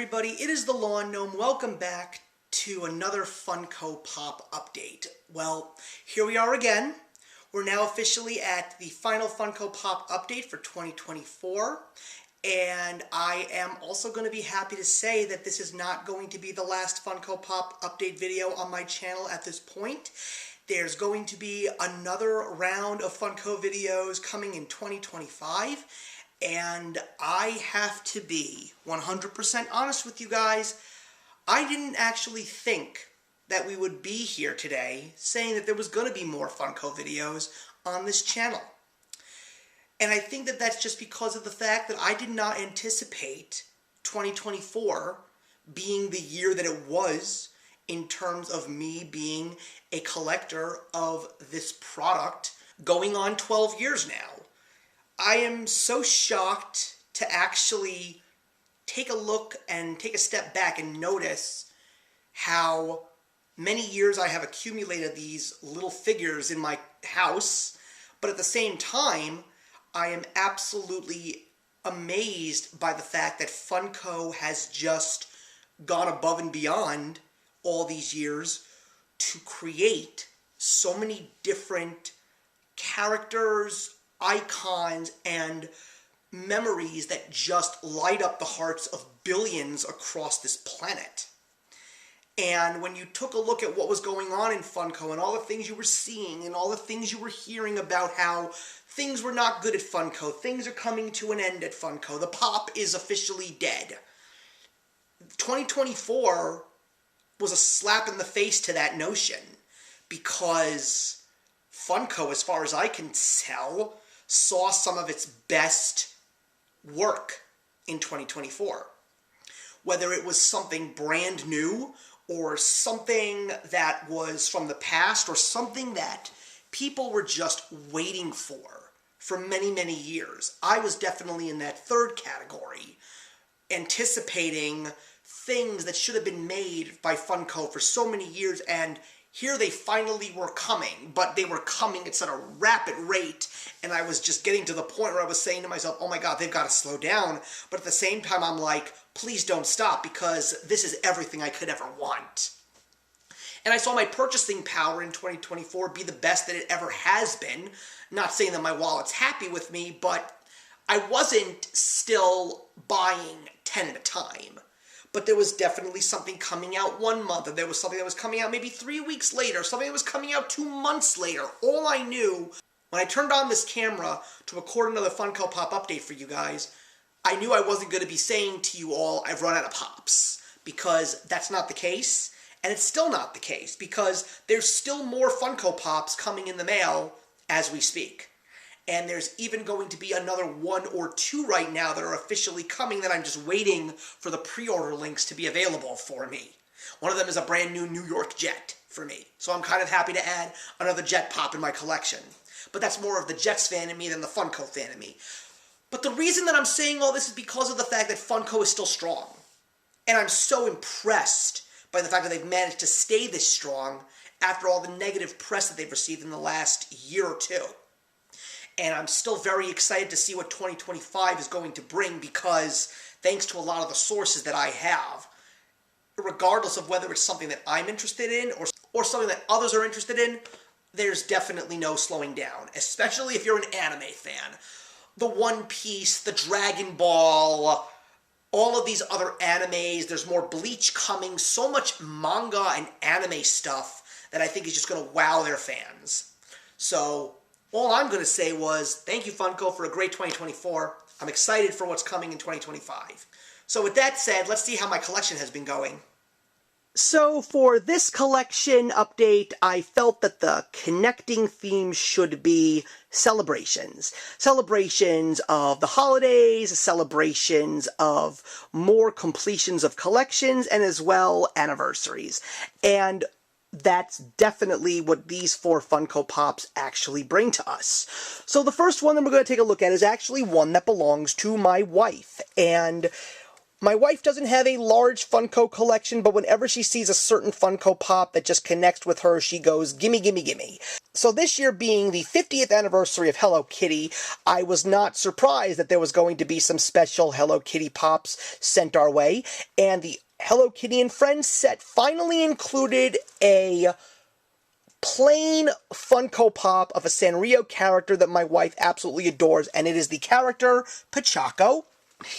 everybody, it is the Lawn Gnome. Welcome back to another Funko Pop update. Well, here we are again. We're now officially at the final Funko Pop update for 2024. And I am also going to be happy to say that this is not going to be the last Funko Pop update video on my channel at this point. There's going to be another round of Funko videos coming in 2025. And I have to be 100% honest with you guys. I didn't actually think that we would be here today saying that there was going to be more Funko videos on this channel. And I think that that's just because of the fact that I did not anticipate 2024 being the year that it was in terms of me being a collector of this product going on 12 years now. I am so shocked to actually take a look and take a step back and notice how many years I have accumulated these little figures in my house, but at the same time, I am absolutely amazed by the fact that Funko has just gone above and beyond all these years to create so many different characters, icons, and memories that just light up the hearts of billions across this planet. And when you took a look at what was going on in Funko and all the things you were seeing and all the things you were hearing about how things were not good at Funko, things are coming to an end at Funko, the pop is officially dead. 2024 was a slap in the face to that notion because Funko, as far as I can tell, saw some of its best work in 2024. Whether it was something brand new or something that was from the past or something that people were just waiting for many, many years. I was definitely in that third category, anticipating things that should have been made by Funko for so many years, and here they finally were coming, but they were coming at such a rapid rate, and I was just getting to the point where I was saying to myself, oh my god, they've got to slow down, but at the same time I'm like, please don't stop, because this is everything I could ever want. And I saw my purchasing power in 2024 be the best that it ever has been. Not saying that my wallet's happy with me, but I wasn't still buying 10 at a time. But there was definitely something coming out 1 month, and there was something that was coming out maybe 3 weeks later, something that was coming out 2 months later. All I knew, when I turned on this camera to record another Funko Pop update for you guys, I knew I wasn't going to be saying to you all, I've run out of pops, because that's not the case, and it's still not the case, because there's still more Funko Pops coming in the mail as we speak. And there's even going to be another 1 or 2 right now that are officially coming that I'm just waiting for the pre-order links to be available for me. One of them is a brand new New York jet for me. So I'm kind of happy to add another jet pop in my collection. But that's more of the Jets fan in me than the Funko fan in me. But the reason that I'm saying all this is because of the fact that Funko is still strong. And I'm so impressed by the fact that they've managed to stay this strong after all the negative press that they've received in the last year or two. And I'm still very excited to see what 2025 is going to bring because thanks to a lot of the sources that I have, regardless of whether it's something that I'm interested in or something that others are interested in, there's definitely no slowing down, especially if you're an anime fan. The One Piece, the Dragon Ball, all of these other animes, there's more Bleach coming, so much manga and anime stuff that I think is just going to wow their fans. So all I'm going to say was, thank you, Funko, for a great 2024. I'm excited for what's coming in 2025. So with that said, let's see how my collection has been going. So for this collection update, I felt that the connecting theme should be celebrations. Celebrations of the holidays, celebrations of more completions of collections, and as well anniversaries. And that's definitely what these 4 Funko Pops actually bring to us. So the first one that we're going to take a look at is actually one that belongs to my wife. And My wife doesn't have a large Funko collection, but whenever she sees a certain Funko Pop that just connects with her, she goes, gimme, gimme, gimme. So this year being the 50th anniversary of Hello Kitty, I was not surprised that there was going to be some special Hello Kitty Pops sent our way, and the Hello Kitty and Friends set finally included a plain Funko Pop of a Sanrio character that my wife absolutely adores, and it is the character Pachaco.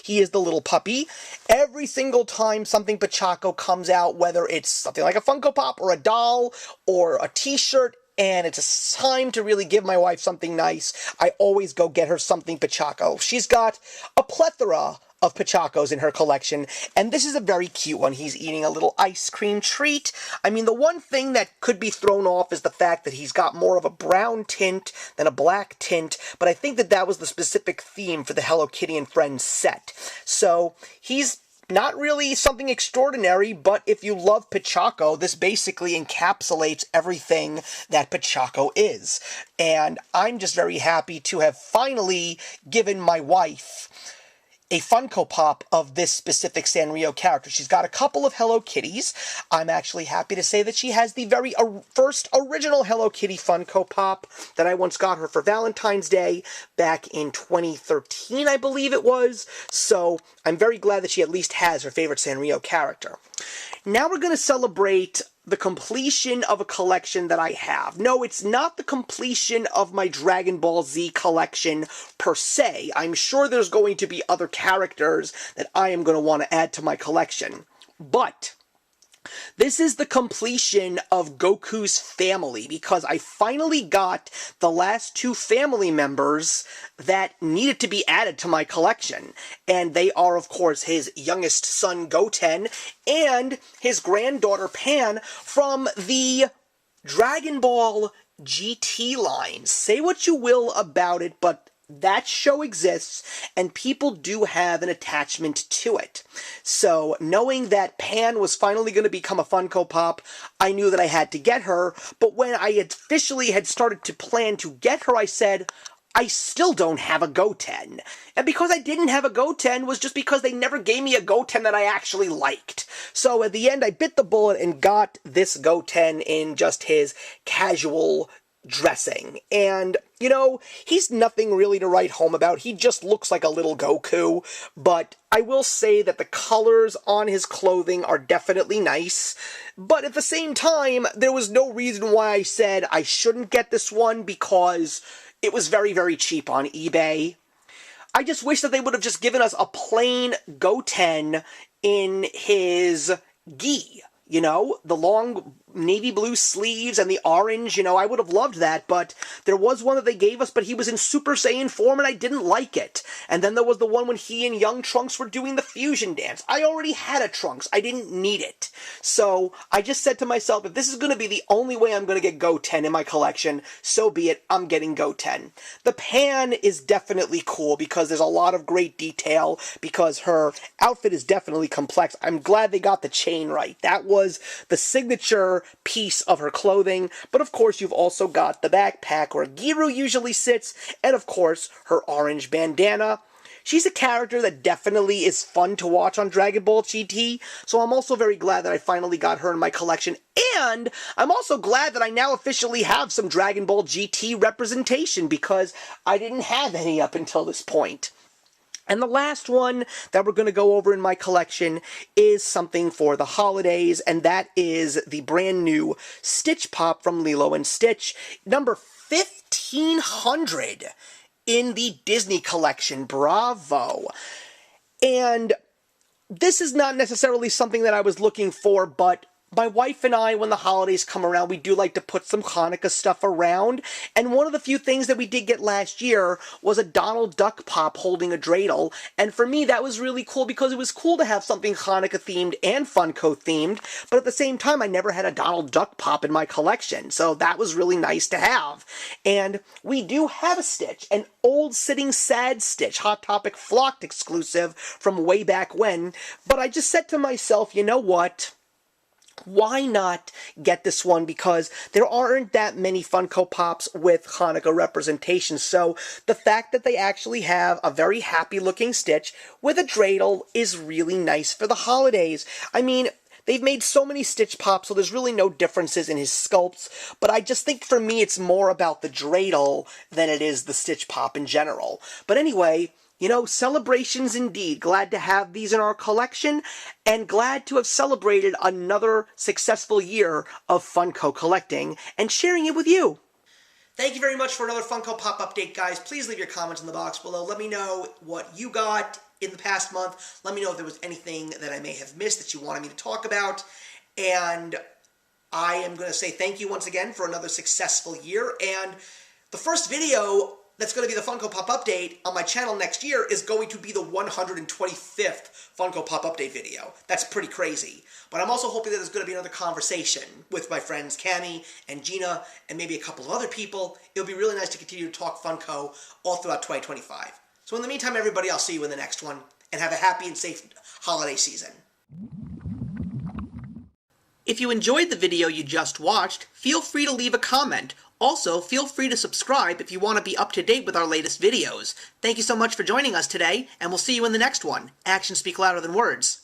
He is the little puppy. Every single time something Pachaco comes out, whether it's something like a Funko Pop or a doll or a t-shirt, and it's a time to really give my wife something nice, I always go get her something Pachaco. She's got a plethora of Pachacos in her collection, and this is a very cute one. He's eating a little ice cream treat. I mean, the one thing that could be thrown off is the fact that he's got more of a brown tint than a black tint, but I think that that was the specific theme for the Hello Kitty and Friends set. So, he's not really something extraordinary, but if you love Pachaco, this basically encapsulates everything that Pachaco is. And I'm just very happy to have finally given my wife a Funko Pop of this specific Sanrio character. She's got a couple of Hello Kitties. I'm actually happy to say that she has the very first original Hello Kitty Funko Pop that I once got her for Valentine's Day back in 2013, I believe it was. So I'm very glad that she at least has her favorite Sanrio character. Now we're going to celebrate the completion of a collection that I have. No, it's not the completion of my Dragon Ball Z collection per se. I'm sure there's going to be other characters that I am going to want to add to my collection. But this is the completion of Goku's family, because I finally got the last two family members that needed to be added to my collection. And they are, of course, his youngest son, Goten, and his granddaughter, Pan, from the Dragon Ball GT line. Say what you will about it, but that show exists, and people do have an attachment to it. So, knowing that Pan was finally going to become a Funko Pop, I knew that I had to get her, but when I officially had started to plan to get her, I said, I still don't have a Goten. And because I didn't have a Goten was just because they never gave me a Goten that I actually liked. So at the end, I bit the bullet and got this Goten in just his casual dressing. And, you know, he's nothing really to write home about. He just looks like a little Goku. But I will say that the colors on his clothing are definitely nice. But at the same time, there was no reason why I said I shouldn't get this one, because it was very, very cheap on eBay. I just wish that they would have just given us a plain Goten in his gi. You know, the long navy blue sleeves and the orange, you know, I would have loved that, but there was one that they gave us, but he was in Super Saiyan form, and I didn't like it. And then there was the one when he and young Trunks were doing the fusion dance. I already had a Trunks. I didn't need it. So I just said to myself, if this is going to be the only way I'm going to get Goten in my collection, so be it, I'm getting Goten. The Pan is definitely cool, because there's a lot of great detail, because her outfit is definitely complex. I'm glad they got the chain right. That was the signature piece of her clothing, but of course you've also got the backpack where Giru usually sits, and of course her orange bandana. She's a character that definitely is fun to watch on Dragon Ball GT, so I'm also very glad that I finally got her in my collection, and I'm also glad that I now officially have some Dragon Ball GT representation, because I didn't have any up until this point. And the last one that we're going to go over in my collection is something for the holidays, and that is the brand new Stitch Pop from Lilo and Stitch, number 1500 in the Disney collection. Bravo! And this is not necessarily something that I was looking for, but my wife and I, when the holidays come around, we do like to put some Hanukkah stuff around, and one of the few things that we did get last year was a Donald Duck Pop holding a dreidel, and for me that was really cool, because it was cool to have something Hanukkah-themed and Funko-themed, but at the same time I never had a Donald Duck Pop in my collection, so that was really nice to have. And we do have a Stitch, an old Sitting Sad Stitch, Hot Topic Flocked exclusive from way back when, but I just said to myself, you know what? why not get this one? Because there aren't that many Funko Pops with Hanukkah representation. So the fact that they actually have a very happy looking Stitch with a dreidel is really nice for the holidays. I mean, they've made so many Stitch Pops, so there's really no differences in his sculpts, but I just think for me it's more about the dreidel than it is the Stitch Pop in general. But anyway, you know, celebrations indeed. Glad to have these in our collection, and glad to have celebrated another successful year of Funko collecting and sharing it with you. Thank you very much for another Funko Pop update, guys. Please leave your comments in the box below. Let me know what you got in the past month. Let me know if there was anything that I may have missed that you wanted me to talk about. And I am going to say thank you once again for another successful year. And the first video that's going to be the Funko Pop update on my channel next year is going to be the 125th Funko Pop update video. That's pretty crazy. But I'm also hoping that there's going to be another conversation with my friends Cammie and Gina and maybe a couple of other people. It'll be really nice to continue to talk Funko all throughout 2025. So in the meantime, everybody, I'll see you in the next one, and have a happy and safe holiday season. If you enjoyed the video you just watched, feel free to leave a comment. Also, feel free to subscribe if you want to be up to date with our latest videos. Thank you so much for joining us today, and we'll see you in the next one. Actions speak louder than words.